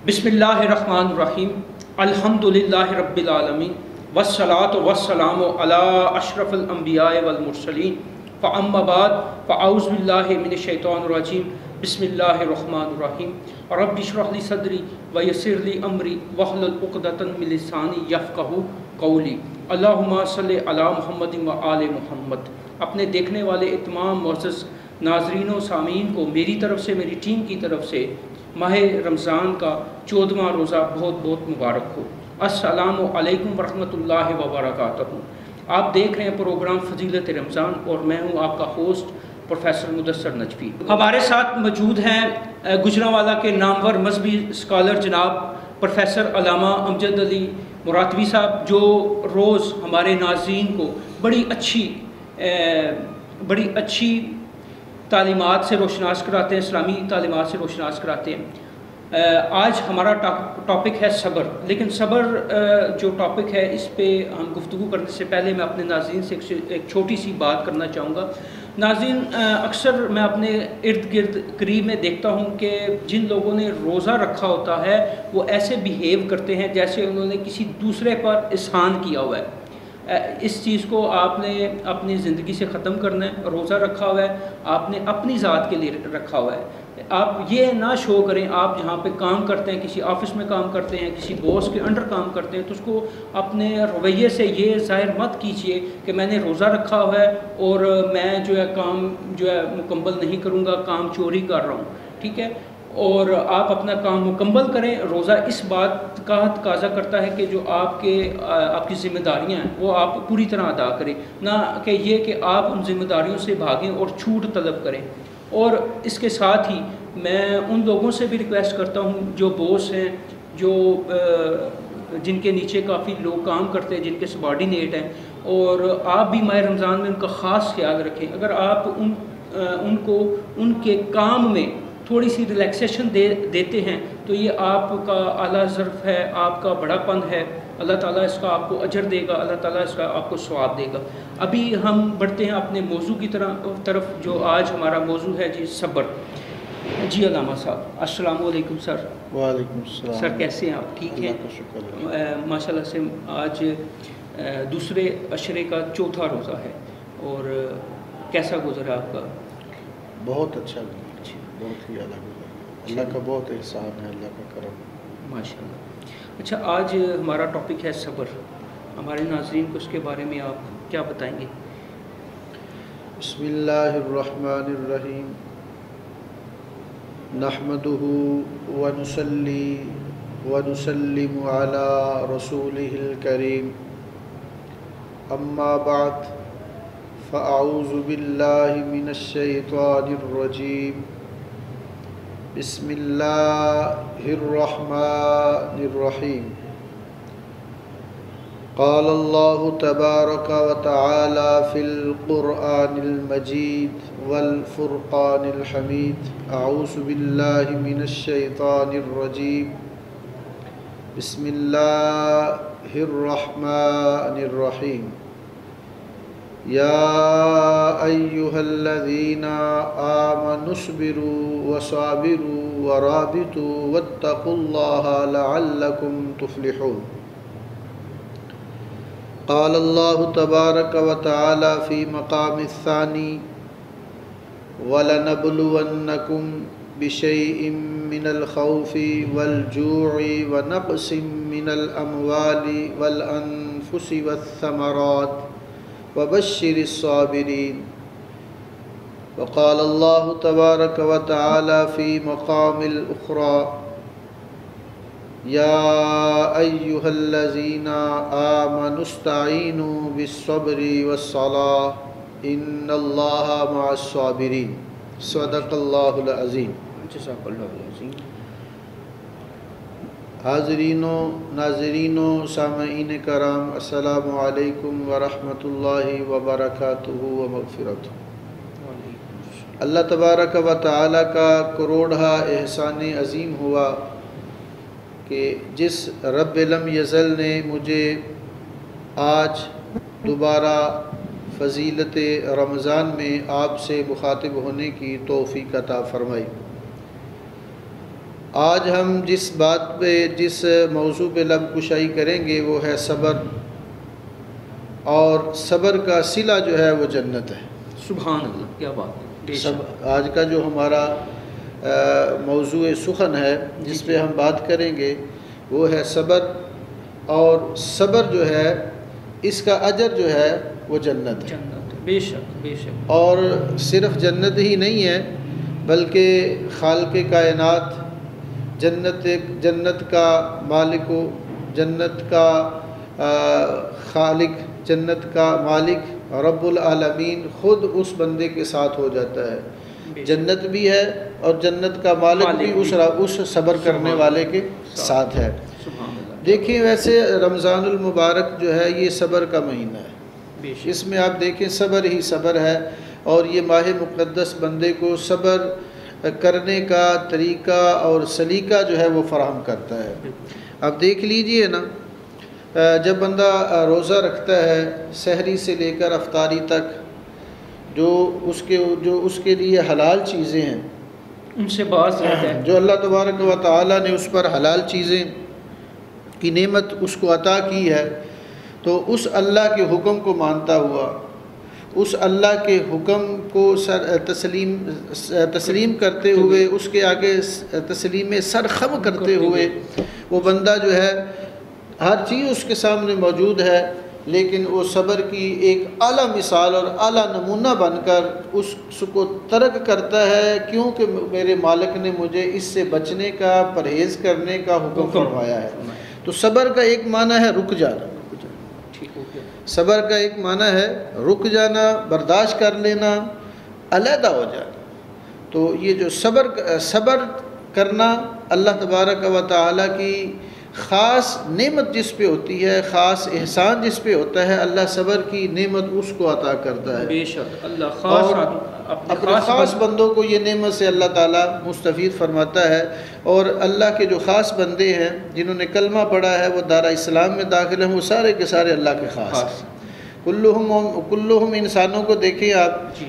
بسم اللہ الرحمن الرحیم الحمدللہ رب العالمین والصلاة والسلام علی اشرف الانبیاء والمرسلین فاما بعد فاعوذ باللہ من الشیطان الرجیم بسم اللہ الرحمن الرحیم رب اشرح لی صدری ویسر لی امری واحلل عقدۃ من لسانی یفقہوا قولی اللہم صلی علی محمد و آل محمد۔ اپنے دیکھنے والے تمام معزز ناظرین و سامعین کو میری طرف سے، میری ٹیم کی طرف سے ماہ رمضان کا 14واں روزہ بہت بہت مبارک ہو۔ السلام علیکم ورحمۃ اللہ وبرکاتہ۔ آپ دیکھ رہے ہیں پروگرام فضیلت رمضان اور میں ہوں آپ کا ہوسٹ پروفیسر مدثر نجفی۔ ہمارے ساتھ موجود ہیں گجرانوالہ کے نامور مذہبی اسکالر جناب پروفیسر علامہ امجد علی مراتوی صاحب، جو روز ہمارے ناظرین کو بڑی اچھی تعلیمات سے روشناس کراتے ہیں، اسلامی تعلیمات سے روشناس کراتے ہیں۔ آج ہمارا ٹاپک ہے صبر، لیکن صبر جو ٹاپک ہے اس پہ ہم گفتگو کرنے سے پہلے میں اپنے ناظرین سے ایک چھوٹی سی بات کرنا چاہوں گا۔ ناظرین، اکثر میں اپنے ارد گرد قریب میں دیکھتا ہوں کہ جن لوگوں نے روزہ رکھا ہوتا ہے وہ ایسے بیہیو کرتے ہیں جیسے انہوں نے کسی دوسرے پر احسان کیا ہوا ہے۔ اس چیز کو آپ نے اپنی زندگی سے ختم کرنا ہے۔ روزہ رکھا ہوا ہے آپ نے اپنی ذات کے لیے رکھا ہوا ہے۔ آپ یہ نہ شو کریں، آپ جہاں پہ کام کرتے ہیں، کسی آفس میں کام کرتے ہیں، کسی باس کے انڈر کام کرتے ہیں، تو اس کو اپنے رویے سے یہ ظاہر مت کیجیے کہ میں نے روزہ رکھا ہوا ہے اور میں جو ہے کام مکمل نہیں کروں گا، کام چوری کر رہا ہوں، ٹھیک ہے۔ اور آپ اپنا کام مکمل کریں۔ روزہ اس بات کا تقاضا کرتا ہے کہ جو آپ کی ذمہ داریاں ہیں وہ آپ پوری طرح ادا کریں، نہ کہ یہ کہ آپ ان ذمہ داریوں سے بھاگیں اور چھوٹ طلب کریں۔ اور اس کے ساتھ ہی میں ان لوگوں سے بھی ریکویسٹ کرتا ہوں جو باس ہیں، جن کے نیچے کافی لوگ کام کرتے ہیں، جن کے سبارڈینیٹ ہیں، اور آپ بھی ماہ رمضان میں ان کا خاص خیال رکھیں۔ اگر آپ ان کو ان کے کام میں تھوڑی سی ریلیکسیشن دیتے ہیں تو یہ آپ کا اعلیٰ ظرف ہے، آپ کا بڑا پن ہے۔ اللہ تعالیٰ اس کا آپ کو اجر دے گا، اللہ تعالیٰ اس کا آپ کو ثواب دے گا۔ ابھی ہم بڑھتے ہیں اپنے موضوع کی طرف جو آج ہمارا موضوع ہے جی صبر۔ جی علامہ صاحب السلام علیکم سر۔ وعلیکم السلام سر کیسے ہیں آپ؟ ٹھیک ہیں؟ اللہ کا شکر ہے۔ ماشاء اللہ سے آج دوسرے عشرے کا چوتھا روزہ ہے، اور کیسا گزرا آپ کا؟ بہت اچھا گزرا، بہت ہی اعلیٰ گزرا۔ اللہ کا بہت احسان ہے، اللہ کا کرم۔ ماشاء اللہ۔ اچھا، آج ہمارا ٹاپک ہے صبر۔ ہمارے ناظرین کو اس کے بارے میں آپ کیا بتائیں گے؟ بسم اللہ الرحمن الرحیم۔ نحمدہ ونصلی ونسلم علی رسولہ الکریم، اما بعد فاعوذ باللہ من الشیطان الرجیم، بسم اللہ الرحمن الرحیم۔ قال اللہ تبارک و تعالی فی القرآن المجید والفرقان الحمید، اعوذ باللہ من الشیطان الرجیم، بسم اللہ الرحمن الرحیم۔ یا ایہا الذین آمنوا اصبروا وصابروا ورابطوا واتقوا اللہ لعلکم تفلحون۔ قال اللہ تبارک و تعالی فی مقام الثانی، وَلَنَبْلُوَنَّكُمْ بِشَيْءٍ مِّنَ الْخَوْفِ وَالْجُوعِ وَنَقْصٍ مِّنَ الْأَمْوَالِ وَالْأَنفُسِ وَالثَّمَرَاتِ وَبَشِّرِ الصَّابِرِينَ۔ وقال اللہ تبارک و تعالی فی مقام الأخرى، یا ایہا الذین آمنوا استعینوا بالصبر والصلاة ان اللہ مع الصابرین۔ صدق اللہ العظیم۔ جزاک اللہ العظیم۔ حاضرین و ناظرین و سامعین کرام، السلام علیکم ورحمۃ اللہ وبرکاتہ و مغفرتہ۔ اللہ تبارک و تعالی کا کروڑہ احسان عظیم ہوا کہ جس رب لم یزل نے مجھے آج دوبارہ فضیلت رمضان میں آپ سے مخاطب ہونے کی توفیق عطا فرمائی۔ آج ہم جس بات پہ جس موضوع پہ لب کشائی کریں گے وہ ہے صبر، اور صبر کا صلہ جو ہے وہ جنت ہے۔ سبحان اللہ، کیا بات ہے۔ آج کا جو ہمارا موضوع سخن ہے جس پہ ہم بات کریں گے وہ ہے صبر، اور صبر جو ہے اس کا اجر جو ہے وہ جنت ہے۔ جنت، بے شک بے شک۔ اور صرف جنت ہی نہیں ہے بلکہ خالق کائنات، جنت کا مالک و جنت کا خالق، جنت کا مالک رب العالمین خود اس بندے کے ساتھ ہو جاتا ہے۔ جنت بھی ہے اور جنت کا مالک بھی اس صبر کرنے والے کے ساتھ ہے۔ دیکھیں ویسے رمضان المبارک جو ہے یہ صبر کا مہینہ ہے، اس میں آپ دیکھیں صبر ہی صبر ہے، اور یہ ماہ مقدس بندے کو صبر کرنے کا طریقہ اور سلیقہ جو ہے وہ فراہم کرتا ہے۔ اب دیکھ لیجئے نا، جب بندہ روزہ رکھتا ہے سحری سے لے کر افطاری تک، جو اس کے لیے حلال چیزیں ہیں ان سے باز رہتا ہے، جو اللہ تبارک و تعالی نے اس پر حلال چیزیں کی نعمت اس کو عطا کی ہے، تو اس اللہ کے حکم کو مانتا ہوا، اس اللہ کے حکم کو تسلیم کرتے ہوئے، اس کے آگے تسلیم سر خم کرتے ہوئے، وہ بندہ جو ہے ہر چیز اس کے سامنے موجود ہے، لیکن وہ صبر کی ایک اعلیٰ مثال اور اعلیٰ نمونہ بن کر اس کو ترک کرتا ہے، کیونکہ میرے مالک نے مجھے اس سے بچنے کا، پرہیز کرنے کا حکم فرمایا ہے۔ تو صبر کا ایک معنی ہے رک جانا، صبر کا ایک معنی ہے رک جانا، برداشت کر لینا، علیحدہ ہو جانا۔ تو یہ جو صبر کرنا اللہ تبارک و تعالیٰ کی خاص نعمت جس پہ ہوتی ہے، خاص احسان جس پہ ہوتا ہے، اللہ صبر کی نعمت اس کو عطا کرتا ہے۔ بے شک اللہ اور اپنے خاص بندوں کو یہ نعمت سے اللہ تعالیٰ مستفید فرماتا ہے، اور اللہ کے جو خاص بندے ہیں جنہوں نے کلمہ پڑھا ہے، وہ دارہ اسلام میں داخل ہیں، وہ سارے کے سارے اللہ کے خاص ہیں۔ کلہم انسانوں کو دیکھیں آپ،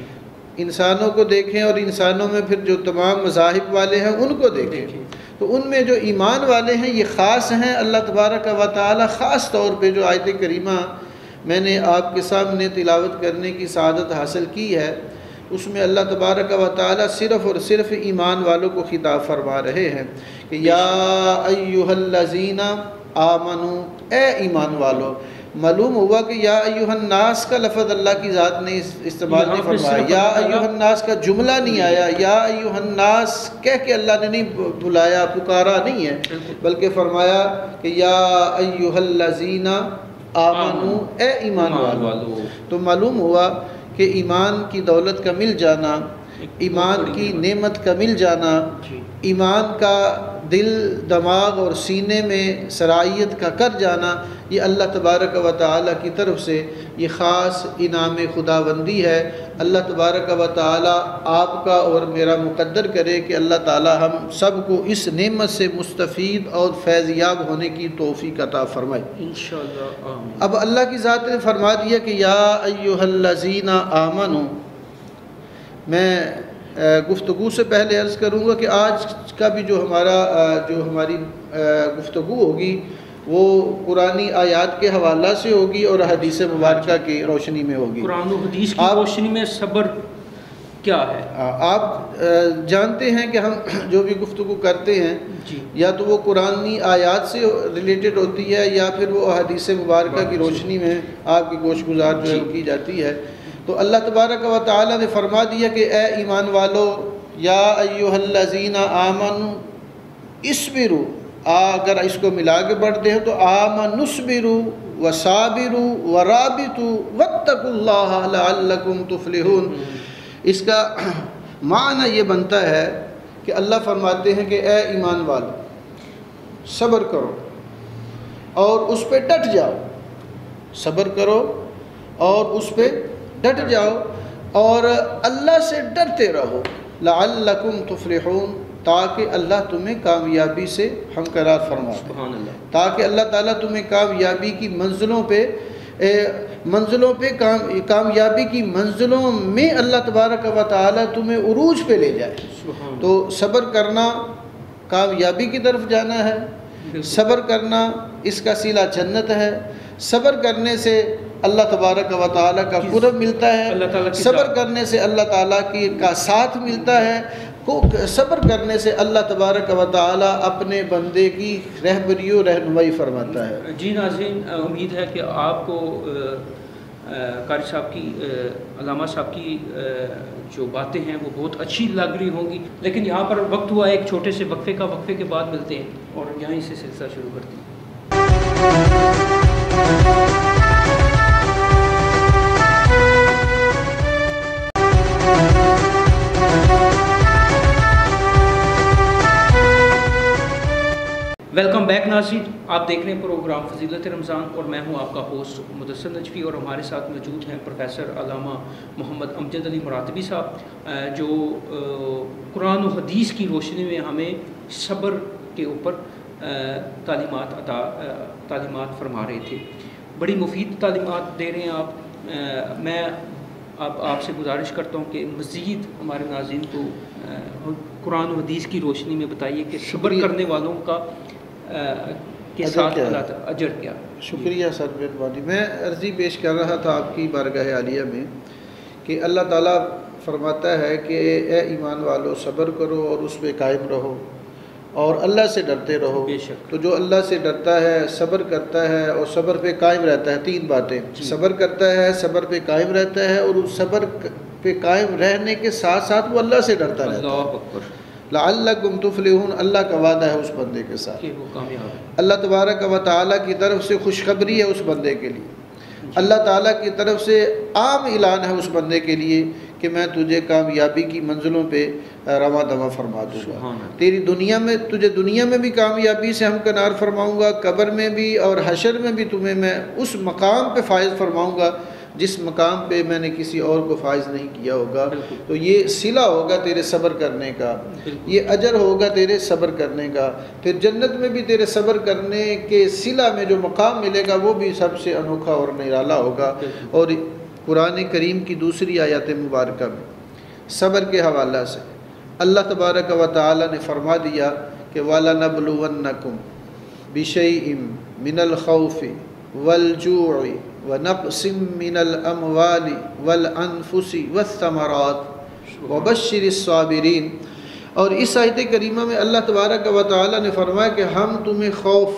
انسانوں کو دیکھیں، اور انسانوں میں پھر جو تمام مذاہب والے ہیں ان کو دیکھیں، تو ان میں جو ایمان والے ہیں یہ خاص ہیں۔ اللہ تبارک و تعالی خاص طور پہ جو آیت کریمہ میں نے آپ کے سامنے تلاوت کرنے کی سعادت حاصل کی ہے، اس میں اللہ تبارک و تعالی صرف اور صرف ایمان والوں کو خطاب فرما رہے ہیں کہ یا ایھا الذین آمنو، اے ایمان والو۔ معلوم ہوا کہ یا ایھا الناس کا لفظ اللہ کی ذات نے استعمال نہیں فرمایا، یا ایھا الناس کا جملہ نہیں آیا، یا ایھا الناس کہہ کے اللہ نے نہیں بلایا، پکارا نہیں ہے، بلکہ فرمایا کہ یا ایھا الذین آمنو، اے ایمان والو۔ تو معلوم ہوا کہ ایمان کی دولت کا مل جانا، ایمان کی نعمت کا مل جانا، ایمان کا دل، دماغ اور سینے میں صلاحیت کا کر جانا، یہ اللہ تبارک و تعالی کی طرف سے یہ خاص انعام خداوندی ہے۔ اللہ تبارک و تعالی آپ کا اور میرا مقدر کرے کہ اللہ تعالی ہم سب کو اس نعمت سے مستفید اور فیض یاب ہونے کی توفیق عطا فرمائے انشاءاللہ، آمین۔ اب اللہ کی ذات نے فرما دیا کہ یا ایھا الذین آمنو۔ میں گفتگو سے پہلے عرض کروں گا کہ آج کا بھی جو ہماری گفتگو ہوگی وہ قرآنی آیات کے حوالہ سے ہوگی اور حدیث مبارکہ کی روشنی میں ہوگی۔ قرآن و حدیث کی روشنی میں صبر کیا ہے؟ آپ جانتے ہیں کہ ہم جو بھی گفتگو کرتے ہیں یا تو وہ قرآنی آیات سے ریلیٹڈ ہوتی ہے یا پھر وہ حدیث مبارکہ کی روشنی میں آپ کی گوش گزار جو ہے کی جاتی ہے۔ تو اللہ تبارک و تعالی نے فرما دیا کہ اے ایمان والو، یا ایھا الذین آمنوا اصبروا، اگر اس کو ملا کے پڑھتے ہیں تو آمنوا اصبروا وصابروا ورابطوا واتقوا اللہ لعلکم تفلحون۔ اس کا معنی یہ بنتا ہے کہ اللہ فرماتے ہیں کہ اے ایمان والو، صبر کرو اور اس پہ ڈٹ جاؤ، صبر کرو اور اس پہ ڈٹ جاؤ اور اللہ سے ڈرتے رہو، لعلکم تفلحون، تاکہ اللہ تمہیں کامیابی سے ہمکنار فرما دے، تاکہ اللہ تعالیٰ تمہیں کامیابی کی منزلوں پہ کامیابی کی منزلوں میں اللہ تبارک و تعالیٰ تمہیں عروج پہ لے جائے۔ تو صبر کرنا کامیابی کی طرف جانا ہے، صبر کرنا اس کا صلہ جنت ہے، صبر کرنے سے اللہ تبارک و تعالیٰ کا قرب ملتا ہے، صبر کرنے سے اللہ تعالیٰ کا ساتھ ملتا ہے، صبر کرنے سے اللہ تبارک و تعالیٰ اپنے بندے کی رہبری و رہنمائی فرماتا ہے۔ جی ناظرین، امید ہے کہ آپ کو قاری صاحب کی، علامہ صاحب کی جو باتیں ہیں وہ بہت اچھی لگ رہی ہوں گی، لیکن یہاں پر وقت ہوا ایک چھوٹے سے وقفے کا، وقفے کے بعد ملتے ہیں اور یہیں سے سلسلہ شروع کرتے ہیں۔ ویلکم بیک ناظرین، آپ دیکھ رہے ہیں پروگرام فضیلت رمضان اور میں ہوں آپ کا ہوسٹ مدثر نجفی، اور ہمارے ساتھ موجود ہیں پروفیسر علامہ محمد امجد علی مراتبی صاحب، جو قرآن و حدیث کی روشنی میں ہمیں صبر کے اوپر تعلیمات فرما رہے تھے۔ بڑی مفید تعلیمات دے رہے ہیں آپ۔ میں آپ سے گزارش کرتا ہوں کہ مزید ہمارے ناظرین کو قرآن و حدیث کی روشنی میں بتائیے کہ صبر کرنے والوں کا کے ساتھ اجر کیا۔ شکریہ سر، مہربانی۔ میں عرضی پیش کر رہا تھا آپ کی بارگاہ عالیہ میں کہ اللہ تعالیٰ فرماتا ہے کہ اے ایمان والو صبر کرو اور اس پہ قائم رہو اور اللہ سے ڈرتے رہو۔ بے شک۔ تو جو اللہ سے ڈرتا ہے، صبر کرتا ہے اور صبر پہ قائم رہتا ہے، تین باتیں، صبر کرتا ہے، صبر پہ قائم رہتا ہے اور اس صبر پہ قائم رہنے کے ساتھ ساتھ وہ اللہ سے ڈرتا رہتا ہے۔ اللہ اکبر۔ لعلکم تفلحون، اللہ کا وعدہ ہے اس بندے کے ساتھ کہ وہ کامیاب ہے۔ اللہ تبارک و تعالیٰ کی طرف سے خوشخبری ہے اس بندے کے لیے، اللہ تعالیٰ کی طرف سے عام اعلان ہے اس بندے کے لیے کہ میں تجھے کامیابی کی منزلوں پہ رواں دواں فرما دوں گا۔ تیری دنیا میں، تجھے دنیا میں بھی کامیابی سے ہمکنار فرماؤں گا، قبر میں بھی اور حشر میں بھی تمہیں میں اس مقام پہ فائز فرماؤں گا جس مقام پہ میں نے کسی اور کو فائز نہیں کیا ہوگا۔ تو یہ صلہ ہوگا تیرے صبر کرنے کا، یہ اجر ہوگا تیرے صبر کرنے کا، پھر جنت میں بھی تیرے صبر کرنے کے صلہ میں جو مقام ملے گا وہ بھی سب سے انوکھا اور نرالا ہوگا۔ اور قرآن کریم کی دوسری آیات مبارکہ میں صبر کے حوالہ سے اللہ تبارک و تعالی نے فرما دیا کہ وَلَنَبْلُوَنَّكُمْ بِشَيْءٍ مِّنَ الْخَوْفِ وَالْجُوعِ وَنَقْصٍ مِّنَ الْأَمْوَالِ وَالْأَنفُسِ وَالثَّمَرَاتِ وَبَشِّرِ الصَّابِرِينَ۔ اور اس آیت کریمہ میں اللہ تبارک و تعالی نے فرمایا کہ ہم تمہیں خوف،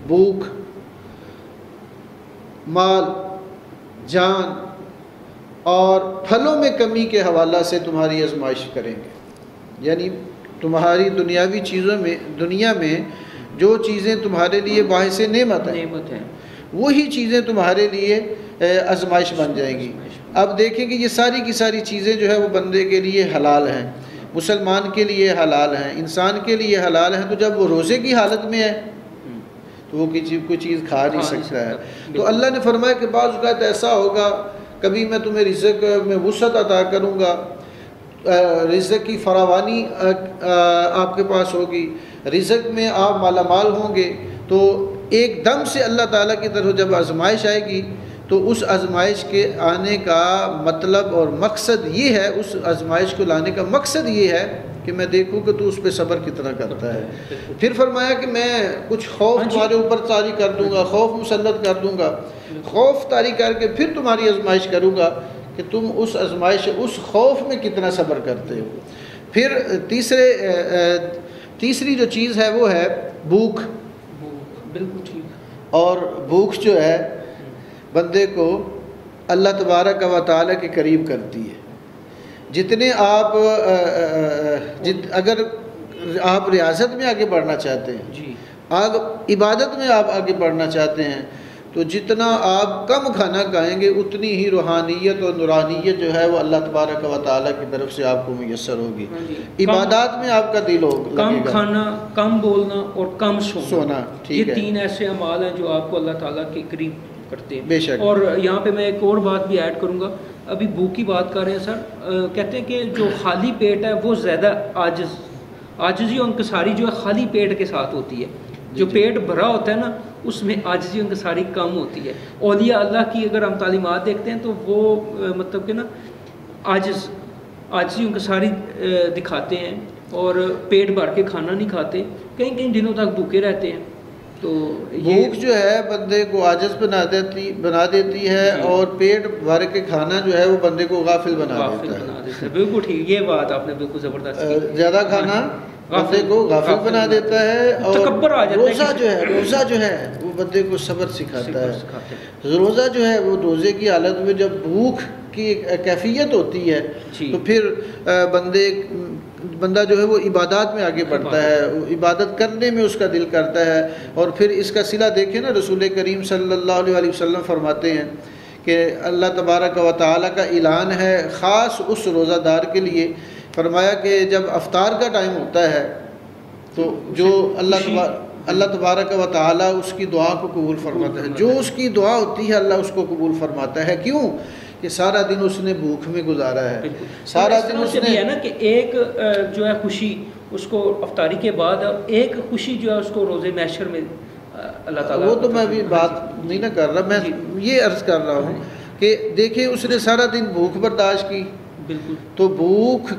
بھوک، مال، جان اور پھلوں میں کمی کے حوالہ سے تمہاری آزمائش کریں گے۔ یعنی تمہاری دنیاوی چیزوں میں، دنیا میں جو چیزیں تمہارے لیے باعث نعمت ہیں وہی چیزیں تمہارے لیے آزمائش بن جائیں گی۔ اب دیکھیں کہ یہ ساری کی ساری چیزیں جو ہے وہ بندے کے لیے حلال ہیں، مسلمان کے لیے حلال ہیں، انسان کے لیے حلال ہیں۔ تو جب وہ روزے کی حالت میں ہے تو وہ کوئی چیز کھا نہیں سکتا ہے۔ تو اللہ نے فرمایا کہ بعض اوقات ایسا ہوگا، کبھی میں تمہیں رزق میں وسعت عطا کروں گا، رزق کی فراوانی آپ کے پاس ہوگی، رزق میں آپ مالا مال ہوں گے۔ تو ایک دم سے اللہ تعالیٰ کی طرف جب آزمائش آئے گی تو اس آزمائش کے آنے کا مطلب اور مقصد یہ ہے، اس آزمائش کو لانے کا مقصد یہ ہے کہ میں دیکھوں کہ تو اس پہ صبر کتنا کرتا ہے۔ پھر فرمایا کہ میں کچھ خوف تمہارے اوپر طاری کر دوں گا، خوف مسلط کر دوں گا، خوف طاری کر کے پھر تمہاری آزمائش کروں گا کہ تم اس آزمائش، اس خوف میں کتنا صبر کرتے ہو۔ پھر تیسری جو چیز ہے وہ ہے بھوک۔ بالکل ٹھیک۔ اور بھوک جو ہے بندے کو اللہ تبارک و تعالیٰ کے قریب کرتی ہے۔ جتنے آپ اگر آپ ریاضت میں آگے بڑھنا چاہتے ہیں، جی، عبادت میں آپ آگے بڑھنا چاہتے ہیں، تو جتنا آپ کم کھانا کھائیں گے اتنی ہی روحانیت اور نورانیت جو ہے وہ اللہ تبارک و تعالیٰ کی طرف سے آپ کو میسر ہوگی۔ عبادات میں آپ کا دل ہوگا، کم کھانا، کم بولنا اور کم سونا، ٹھیک ہے، یہ تین ایسے اعمال ہیں جو آپ کو اللہ تعالیٰ کے قریب کرتے ہیں۔ بے شک۔ اور یہاں پہ میں ایک اور بات بھی ایڈ کروں گا، ابھی بھوک کی بات کر رہے ہیں سر، کہتے ہیں کہ جو خالی پیٹ ہے وہ زیادہ عاجزی اور انکساری جو ہے خالی پیٹ کے ساتھ ہوتی ہے۔ جو پیٹ بھرا ہوتا ہے نا اس میں عاجزی و انکساری کم ہوتی ہے۔ اولیاء اللہ کی اگر ہم تعلیمات دیکھتے ہیں تو وہ مطلب کہ نا عاجزی و انکساری دکھاتے ہیں، اور پیٹ بھر کے کھانا نہیں کھاتے، کئی کئی دنوں تک بھوکے رہتے ہیں. تو بھوک جو ہے بندے کو عاجز بنا دیتی ہے، اور پیٹ بھر کے کھانا جو ہے وہ بندے کو غافل بنا دیتا ہے. بالکل ٹھیک، یہ بات آپ نے بالکل زبردست کی. زیادہ کھانا بندے کو غافل بنا دیتا ہے، اور روزہ جو ہے وہ بندے کو صبر سکھاتا ہے. روزہ جو ہے وہ روزے کی حالت میں جب بھوک کی کیفیت ہوتی ہے تو پھر بندہ جو ہے وہ عبادات میں آگے بڑھتا ہے، عبادت کرنے میں اس کا دل کرتا ہے. اور پھر اس کا صلہ دیکھیں نا، رسول کریم صلی اللہ علیہ وسلم فرماتے ہیں کہ اللہ تبارک و تعالیٰ کا اعلان ہے خاص اس روزہ دار کے لیے. فرمایا کہ جب افطار کا ٹائم ہوتا ہے تو جو اللہ تبارک و تعالیٰ اس کی دعا کو قبول فرماتا ہے. جو اس کی دعا ہوتی ہے اللہ اس کو قبول فرماتا ہے. کیوں؟ کہ سارا دن اس نے بھوک میں گزارا ہے، سارا دن اس نے ہے نا کہ ایک جو ہے خوشی اس کو افطاری کے بعد، ایک خوشی جو ہے اس کو روزے محشر میں اللہ تعالیٰ. وہ تو میں ابھی بات نہیں نہ کر رہا، میں یہ عرض کر رہا ہوں کہ دیکھیں اس نے سارا دن بھوک برداشت کی. بالکل. تو بھوک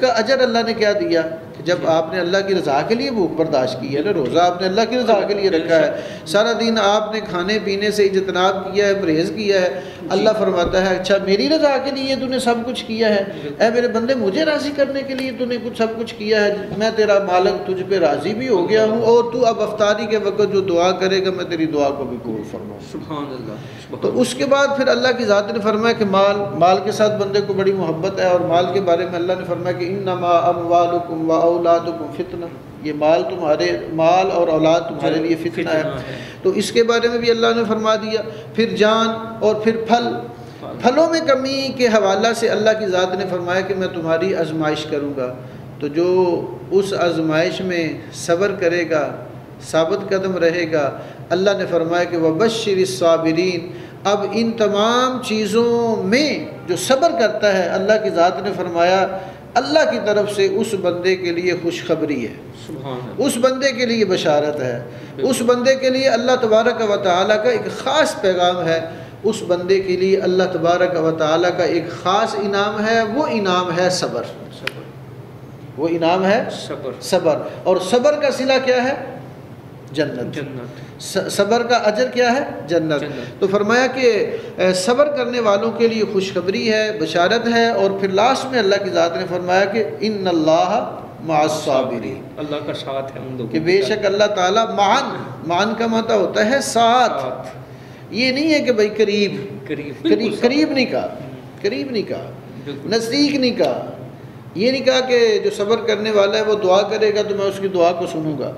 کا اجر اللہ نے کیا دیا؟ جب آپ نے اللہ کی رضا کے لیے بھوک برداشت کی ہے نا، روزہ آپ نے اللہ کی رضا کے لیے رکھا ہے، سارا دن آپ نے کھانے پینے سے اجتناب کیا ہے، پرہیز کیا ہے. اللہ فرماتا ہے اچھا میری رضا کے لیے تو نے سب کچھ کیا ہے، اے میرے بندے مجھے راضی کرنے کے لیے تو نے سب کچھ کیا ہے، میں تیرا مالک تجھ پہ راضی بھی ہو گیا ہوں، اور تو اب افطاری کے وقت جو دعا کرے گا میں تیری دعا کو بھی قبول فرماؤں. سبحان اللہ. تو اس کے بعد پھر اللہ کی ذات نے فرمایا کہ مال کے ساتھ بندے کو بڑی محبت ہے، اور مال کے بارے میں اللہ نے فرمایا کہ انما اموالکم واولادکم فتنہ، یہ مال اور اولاد تمہارے لیے فتنہ ہے. تو اس کے بارے میں بھی اللہ نے فرما دیا. پھر جان اور پھر پھلوں میں کمی کے حوالہ سے اللہ کی ذات نے فرمایا کہ میں تمہاری آزمائش کروں گا. تو جو اس آزمائش میں صبر کرے گا، ثابت قدم رہے گا، اللہ نے فرمایا کہ وبشر الصابرین. اب ان تمام چیزوں میں جو صبر کرتا ہے اللہ کی ذات نے فرمایا اللہ کی طرف سے اس بندے کے لیے خوشخبری ہے، اس بندے کے لیے بشارت ہے، اس بندے کے لیے اللہ تبارک و تعالیٰ کا ایک خاص پیغام ہے. اس بندے کے لیے اللہ تبارک و تعالیٰ کا ایک خاص انعام ہے، وہ انعام ہے صبر. وہ انعام ہے صبر. اور صبر کا صلہ کیا ہے؟ جنت. صبر کا اجر کیا ہے؟ جنت. تو فرمایا کہ صبر کرنے والوں کے لیے خوشخبری ہے، بشارت ہے. اور پھر لاسٹ میں اللہ کی ذات نے فرمایا کہ ان اللہ مع الصابرین، اللہ کا ساتھ ہے ان لوگوں، کہ بے شک اللہ تعالیٰ معن کا معنی ہوتا ہے ساتھ. یہ نہیں ہے کہ بھائی قریب نہیں کہا، قریب نہیں کہا، نزدیک نہیں کہا. یہ نہیں کہا کہ جو صبر کرنے والا ہے وہ دعا کرے گا تو میں اس کی دعا کو سنوں گا،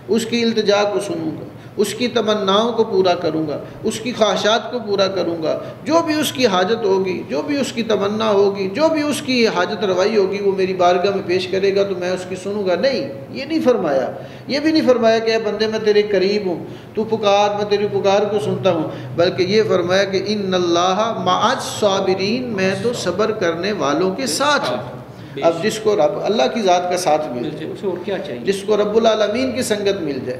اس کی التجا کو سنوں گا، اس کی تمناؤں کو پورا کروں گا، اس کی خواہشات کو پورا کروں گا، جو بھی اس کی حاجت ہوگی، جو بھی اس کی تمنا ہوگی، جو بھی اس کی حاجت روائی ہوگی وہ میری بارگاہ میں پیش کرے گا تو میں اس کی سنوں گا. نہیں، یہ نہیں فرمایا. یہ بھی نہیں فرمایا کہ اے بندے میں تیرے قریب ہوں، تو پکار، میں تیری پکار کو سنتا ہوں، بلکہ یہ فرمایا کہ ان اللہ مع الصابرین، میں تو صبر کرنے والوں کے ساتھ ہوں. اب جس کو رب اللہ کی ذات کا ساتھ مل جائے، اسے اور کیا چاہیے؟ جس کو رب العالمین کی سنگت مل جائے،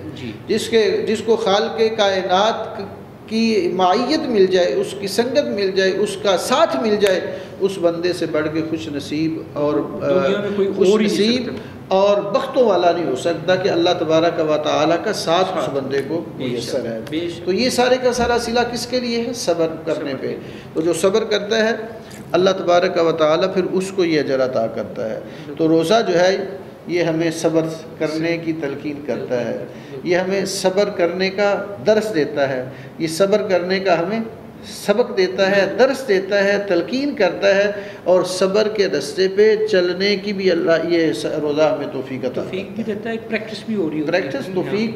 جس کو خالق کائنات کی معیت مل جائے، اس کی سنگت مل جائے، اس کا ساتھ مل جائے، اس بندے سے بڑھ کے خوش نصیب اور بختوں والا نہیں ہو سکتا کہ اللہ تبارک و تعالیٰ کا ساتھ اس بندے کو میسر ہے. تو یہ سارے کا سارا صلہ کس کے لیے ہے؟ صبر کرنے پہ. تو جو صبر کرتا ہے اللہ تبارک و تعالیٰ پھر اس کو یہ اجر عطا کرتا ہے. تو روزہ جو ہے یہ ہمیں صبر کرنے کی تلقین کرتا ہے، یہ ہمیں صبر کرنے کا درس دیتا ہے، یہ صبر کرنے کا ہمیں سبق دیتا ہے، درس دیتا ہے، تلقین کرتا ہے، اور صبر کے رستے پہ چلنے کی بھی اللہ یہ روزہ ہمیں توفیق عطا بھی دیتا ہے. پریکٹس بھی ہو رہی ہے،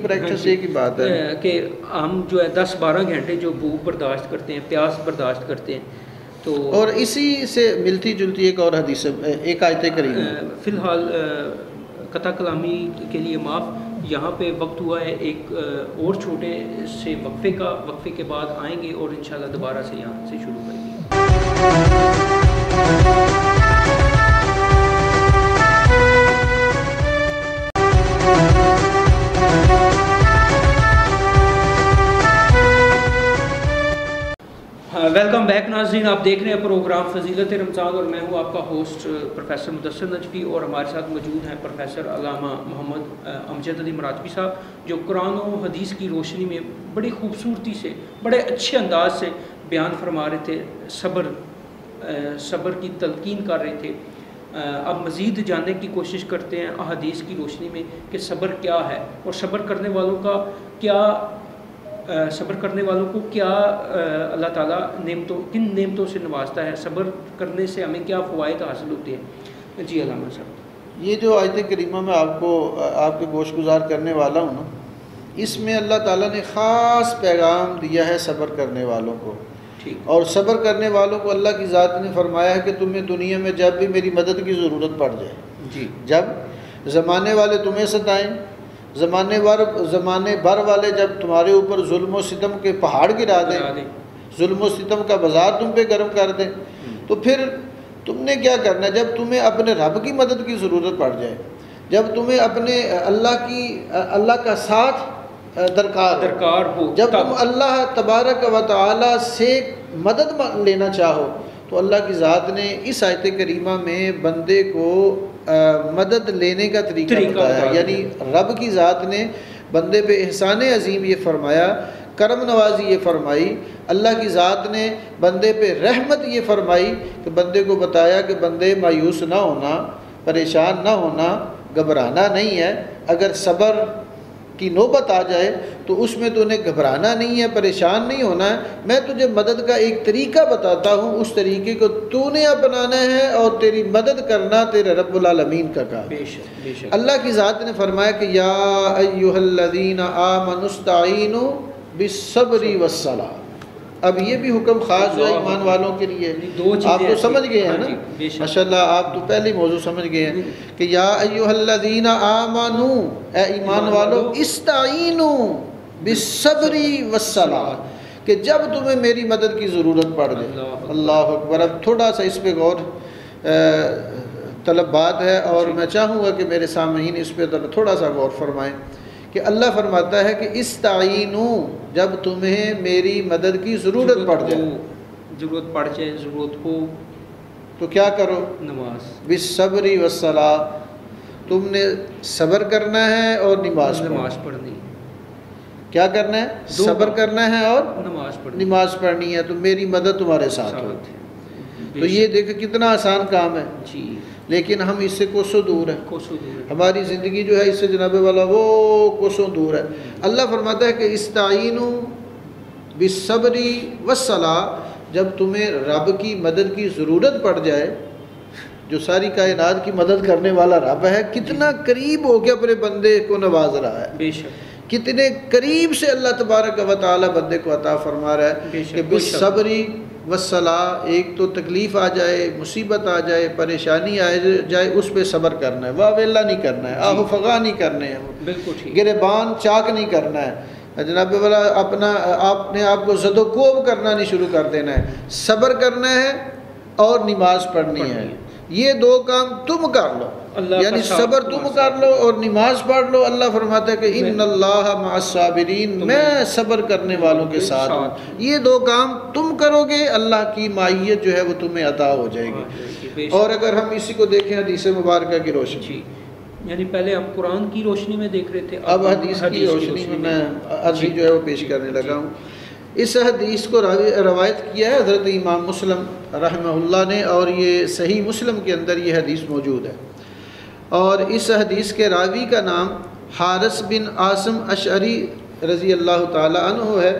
پریکٹس ایک ہی بات ہے کہ ہم جو ہے 10-12 گھنٹے جو بھوک برداشت کرتے ہیں، پیاس برداشت کرتے ہیں. تو اور اسی سے ملتی جلتی ایک اور حدیث، ایک آیت کریمہ. فی الحال قطع کلامی کے لیے معاف، یہاں پہ وقت ہوا ہے ایک اور چھوٹے سے وقفے کا. وقفے کے بعد آئیں گے اور انشاءاللہ دوبارہ سے یہاں سے شروع کریں گے. ویلکم بیک ناظرین. ناظرین، آپ دیکھ رہے ہیں پروگرام فضیلت رمضان اور میں ہوں آپ کا ہوسٹ پروفیسر مدثر نجفی، اور ہمارے ساتھ موجود ہیں پروفیسر علامہ محمد امجد علی مراتبی صاحب، جو قرآن و حدیث کی روشنی میں بڑی خوبصورتی سے، بڑے اچھے انداز سے بیان فرما رہے تھے، صبر کی تلقین کر رہے تھے۔ اب مزید جاننے کی کوشش کرتے ہیں احادیث کی روشنی میں کہ صبر کیا ہے، اور صبر کرنے والوں کو کیا اللہ تعالیٰ کن نعمتوں سے نوازتا ہے، صبر کرنے سے ہمیں کیا فوائد حاصل ہوتے ہیں۔ جی علامہ صاحب، یہ جو آیت کریمہ میں آپ کے گوش گزار کرنے والا ہوں نا، اس میں اللہ تعالیٰ نے خاص پیغام دیا ہے صبر کرنے والوں کو، اور صبر کرنے والوں کو اللہ کی ذات نے فرمایا ہے کہ تمہیں دنیا میں جب بھی میری مدد کی ضرورت پڑ جائے، جب زمانے والے تمہیں ستائیں، زمانے بھر والے جب تمہارے اوپر ظلم و ستم کے پہاڑ گرا دیں، ظلم و ستم کا بازار تم پہ گرم کر دیں، تو پھر تم نے کیا کرنا ہے؟ جب تمہیں اپنے رب کی مدد کی ضرورت پڑ جائے، جب تمہیں اپنے اللہ کا ساتھ درکار ہو، جب تم اللہ تبارک و تعالی سے مدد لینا چاہو، تو اللہ کی ذات نے اس آیت کریمہ میں بندے کو مدد لینے کا طریقہ بتایا، یعنی رب کی ذات نے بندے پہ احسان عظیم یہ فرمایا، کرم نوازی یہ فرمائی، اللہ کی ذات نے بندے پہ رحمت یہ فرمائی کہ بندے کو بتایا کہ بندے مایوس نہ ہونا، پریشان نہ ہونا، گھبرانا نہیں ہے، اگر صبر کی نوبت آ جائے تو اس میں تو انہیں گھبرانا نہیں ہے، پریشان نہیں ہونا ہے، میں تجھے مدد کا ایک طریقہ بتاتا ہوں، اس طریقے کو تو نے اپنانا ہے، اور تیری مدد کرنا تیرے رب العالمین کا کام۔ اللہ کی ذات نے فرمایا کہ یا ایھا الذین آمنوا استعینوا بالصبر والصلاۃ۔ اب یہ بھی حکم خاص ہے ایمان والوں کے لیے، آپ تو سمجھ گئے ہیں نا، ماشاءاللہ آپ تو پہلی موضوع سمجھ گئے ہیں کہ یا ایھا الذین آمنوا، اے ایمان والو، استعینوا بالصبر والصلاۃ، کہ جب تمہیں میری مدد کی ضرورت پڑ جائے۔ اللہ اکبر۔ اب تھوڑا سا اس پہ غور طلب بات ہے، اور میں چاہوں گا کہ میرے سامعین اس پہ تھوڑا سا غور فرمائیں کہ اللہ فرماتا ہے کہ استعینوا، جب تمہیں میری مدد کی ضرورت پڑ جائے، ضرورت ہو تو کیا کرو؟ نماز، بالصبر والصلاۃ، تم نے صبر کرنا ہے اور نماز پڑھنی۔ کیا کرنا ہے؟ صبر کرنا ہے اور نماز پڑھنی ہے، تو میری مدد تمہارے ساتھ ہوتی ہے۔ تو یہ دیکھ کتنا آسان کام ہے، لیکن ہم اس سے کوسوں دور ہیں، ہماری زندگی جو ہے اس سے جناب والا وہ کوسوں دور ہے۔ اللہ فرماتا ہے کہ استعینوا بالصبر والصلاۃ، جب تمہیں رب کی مدد کی ضرورت پڑ جائے، جو ساری کائنات کی مدد کرنے والا رب ہے، کتنا قریب ہو کے اپنے بندے کو نواز رہا ہے، بے شک کتنے قریب سے اللہ تبارک و تعالی بندے کو عطا فرما رہا ہے کہ بالصبر والصلاۃ، ایک تو تکلیف آ جائے، مصیبت آ جائے، پریشانی آ جائے، اس پہ صبر کرنا ہے، واہ ویلا نہیں کرنا ہے، آہ و فغاں نہیں کرنے ہیں، بالکل گریبان چاک نہیں کرنا ہے، جناب والا اپنے آپ کو زد و کوب کرنا نہیں شروع کر دینا ہے، صبر کرنا ہے اور نماز پڑھنی ہے، یہ دو کام تم کر لو، یعنی صبر تم کر لو اور نماز پڑھ لو۔ اللہ فرماتا ہے کہ ان اللہ مع الصابرین، میں صبر کرنے والوں کے ساتھ ہوں، یہ دو کام تم کرو گے، اللہ کی معیت جو ہے وہ تمہیں عطا ہو جائے گی۔ اور اگر ہم اسی کو دیکھیں حدیث مبارکہ کی روشنی، یعنی پہلے ہم قرآن کی روشنی میں دیکھ رہے تھے، اب حدیث کی روشنی میں عرضی جو ہے وہ پیش کرنے لگا ہوں۔ اس حدیث کو روایت کیا ہے حضرت امام مسلم رحمہ اللہ نے، اور یہ صحیح مسلم کے اندر یہ حدیث موجود ہے، اور اس حدیث کے راوی کا نام حارث بن عاصم اشعری رضی اللہ تعالی عنہ ہے۔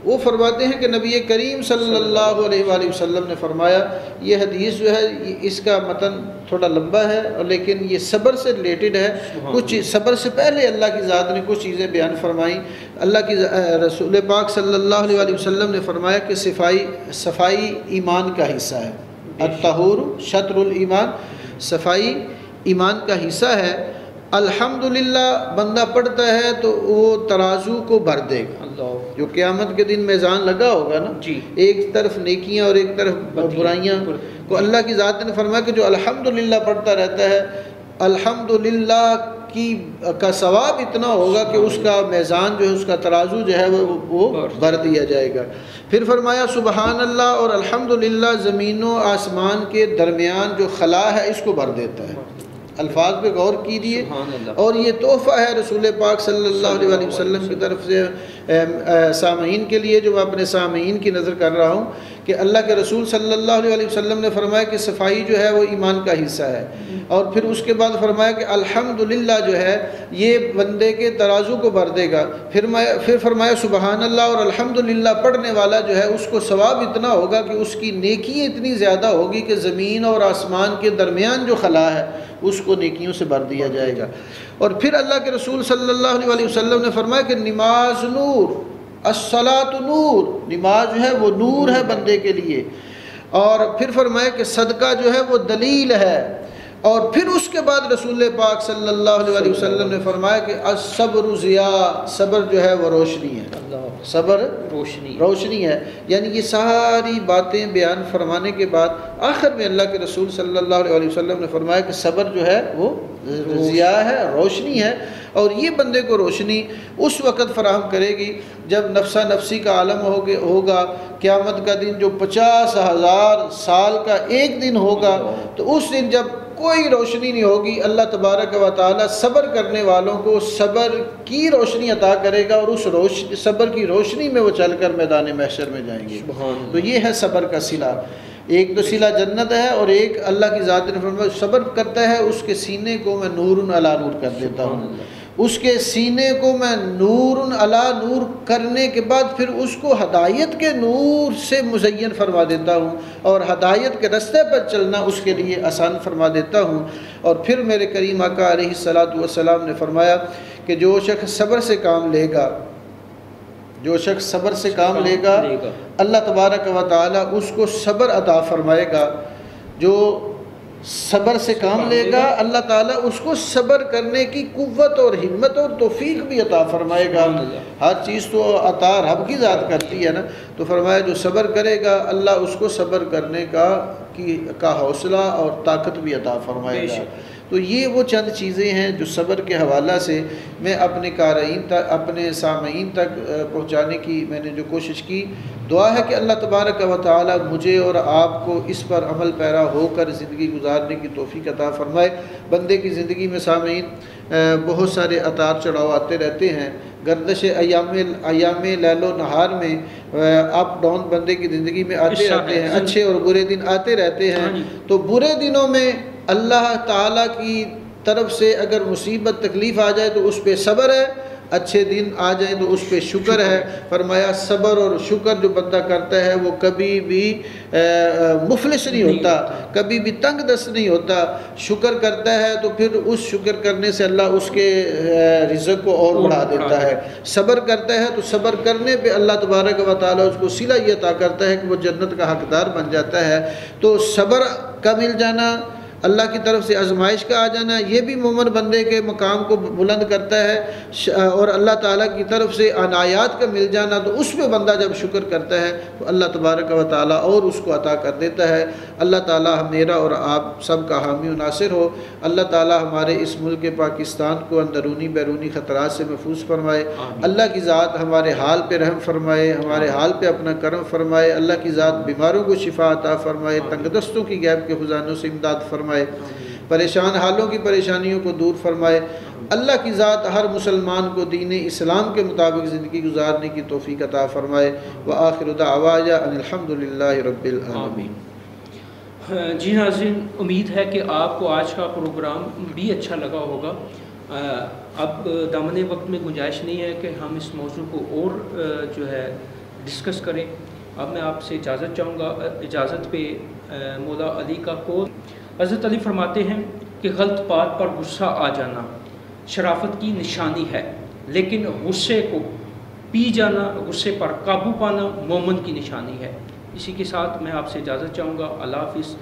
وہ فرماتے ہیں کہ نبی کریم صلی اللہ علیہ وآلہ وسلم نے فرمایا، یہ حدیث جو ہے اس کا متن تھوڑا لمبا ہے، لیکن یہ صبر سے ریلیٹڈ ہے، کچھ صبر سے پہلے اللہ کی ذات نے کچھ چیزیں بیان فرمائیں۔ اللہ کی رسول پاک صلی اللہ علیہ وآلہ وسلم نے فرمایا کہ صفائی ایمان کا حصہ ہے، الطہور شطر الایمان، صفائی ایمان کا حصہ ہے۔ الحمدللہ بندہ پڑھتا ہے تو وہ ترازو کو بھر دے گا، جو قیامت کے دن میزان لگا ہوگا نا، ایک طرف نیکیاں اور ایک طرف برائیاں کو اللہ کی ذات نے فرمایا کہ جو الحمدللہ پڑھتا رہتا ہے، الحمدللہ کا ثواب اتنا ہوگا کہ اس کا میزان جو ہے، اس کا ترازو جو ہے وہ بھر دیا جائے گا۔ پھر فرمایا سبحان اللہ اور الحمدللہ زمین و آسمان کے درمیان جو خلا ہے اس کو بھر دیتا ہے۔ الفاظ پہ غور کیجیے، اور یہ تحفہ ہے رسول پاک صلی اللہ علیہ وسلم کی طرف سے سامعین کے لیے، جو میں اپنے سامعین کی نظر کر رہا ہوں کہ اللہ کے رسول صلی اللہ علیہ وسلم نے فرمایا کہ صفائی جو ہے وہ ایمان کا حصہ ہے، اور پھر اس کے بعد فرمایا کہ الحمدللہ جو ہے یہ بندے کے ترازو کو بھر دے گا۔ پھر فرمایا سبحان اللہ اور الحمدللہ پڑھنے والا جو ہے اس کو ثواب اتنا ہوگا کہ اس کی نیکی اتنی زیادہ ہوگی کہ زمین اور آسمان کے درمیان جو خلا ہے اس کو نیکیوں سے بھر دیا جائے گا۔ اور پھر اللہ کے رسول صلی اللہ علیہ وسلم نے فرمایا کہ نماز نور، الصلاۃ نور، نماز جو ہے وہ نور ہے بندے کے لیے، اور پھر فرمایا کہ صدقہ جو ہے وہ دلیل ہے، اور پھر اس کے بعد رسول پاک صلی اللہ علیہ وسلم نے فرمایا کہ الصبر ضیاء، صبر جو ہے وہ روشنی ہے، صبر روشنی ہے۔ یعنی یہ ساری باتیں بیان فرمانے کے بعد آخر میں اللہ کے رسول صلی اللہ علیہ وسلم نے فرمایا کہ صبر جو ہے وہ ضیاء ہے، روشنی ہے، اور یہ بندے کو روشنی اس وقت فراہم کرے گی جب نفسا نفسی کا عالم ہوگا، قیامت کا دن جو 50,000 سال کا ایک دن ہوگا، تو اس دن جب کوئی روشنی نہیں ہوگی، اللہ تبارک و تعالی صبر کرنے والوں کو صبر کی روشنی عطا کرے گا، اور اس صبر کی روشنی میں وہ چل کر میدان محشر میں جائیں گے۔ تو یہ ہے صبر کا صلہ۔ ایک تو صلہ جنت ہے، اور ایک اللہ کی ذات نے فرمایا صبر کرتا ہے اس کے سینے کو میں نور علی نور کر دیتا ہوں، اس کے سینے کو میں نور علی نور کرنے کے بعد پھر اس کو ہدایت کے نور سے مزین فرما دیتا ہوں، اور ہدایت کے رستے پر چلنا اس کے لیے آسان فرما دیتا ہوں۔ اور پھر میرے کریم آقا علیہ الصلوۃ والسلام نے فرمایا کہ جو شخص صبر سے کام لے گا، جو شخص صبر سے کام لے گا، اللہ تبارک و تعالی اس کو صبر عطا فرمائے گا۔ جو صبر سے کام لے گا اللہ تعالیٰ اس کو صبر کرنے کی قوت اور ہمت اور توفیق بھی عطا فرمائے گا۔ ہر چیز تو عطا رب کی ذات کرتی ہے نا، تو فرمایا جو صبر کرے گا اللہ اس کو صبر کرنے کا حوصلہ اور طاقت بھی عطا فرمائے گا۔ تو یہ وہ چند چیزیں ہیں جو صبر کے حوالہ سے میں اپنے قارئین تک، اپنے سامعین تک پہنچانے کی میں نے جو کوشش کی۔ دعا ہے کہ اللہ تبارک و تعالی مجھے اور آپ کو اس پر عمل پیرا ہو کر زندگی گزارنے کی توفیق عطا فرمائے۔ بندے کی زندگی میں سامعین بہت سارے اتار چڑھاؤ آتے رہتے ہیں، گردش ایام لیل و نہار میں اپ ڈاؤن بندے کی زندگی میں آتے رہتے ہیں، اچھے اور برے دن آتے رہتے ہیں۔ تو برے دنوں میں اللہ تعالیٰ کی طرف سے اگر مصیبت تکلیف آ جائے تو اس پہ صبر ہے، اچھے دن آ جائیں تو اس پہ شکر ہے۔ فرمایا صبر اور شکر جو بندہ کرتا ہے وہ کبھی بھی مفلس نہیں ہوتا، کبھی بھی تنگ دست نہیں ہوتا۔ شکر کرتا ہے تو پھر اس شکر کرنے سے اللہ اس کے رزق کو اور بڑھا دیتا ہے۔ صبر کرتا ہے تو صبر کرنے پہ اللہ تبارک و تعالیٰ اس کو صلہ یہ عطا کرتا ہے کہ وہ جنت کا حقدار بن جاتا ہے۔ تو صبر کا مل جانا، اللہ کی طرف سے آزمائش کا آ جانا، یہ بھی مومن بندے کے مقام کو بلند کرتا ہے، اور اللہ تعالیٰ کی طرف سے عنایات کا مل جانا، تو اس پہ بندہ جب شکر کرتا ہے تو اللہ تبارک و تعالیٰ اور اس کو عطا کر دیتا ہے۔ اللہ تعالیٰ میرا اور آپ سب کا حامی و ناصر ہو۔ اللہ تعالیٰ ہمارے اس ملک پاکستان کو اندرونی بیرونی خطرات سے محفوظ فرمائے۔ اللہ کی ذات ہمارے حال پہ رحم فرمائے، ہمارے حال پہ اپنا کرم فرمائے۔ اللہ کی ذات بیماروں کو شفا عطا فرمائے، تنگ دستوں کی غیب کے خزانوں سے امداد فرمائے، پریشان حالوں کی پریشانیوں کو دور فرمائے۔ اللہ کی ذات ہر مسلمان کو دین اسلام کے مطابق زندگی گزارنے کی توفیق عطا فرمائے۔ وآخر دعوانا ان الحمدللہ رب العالمین۔ جی ناظرین، امید ہے کہ آپ کو آج کا پروگرام بھی اچھا لگا ہوگا۔ اب دامن وقت میں گنجائش نہیں ہے کہ ہم اس موضوع کو اور جو ہے ڈسکس کریں۔ اب میں آپ سے اجازت چاہوں گا۔ اجازت پہ مولا علی کا قول، حضرت علی فرماتے ہیں کہ غلط بات پر غصہ آ جانا شرافت کی نشانی ہے، لیکن غصے کو پی جانا، غصے پر قابو پانا مومن کی نشانی ہے۔ اسی کے ساتھ میں آپ سے اجازت چاہوں گا۔ اللہ حافظ۔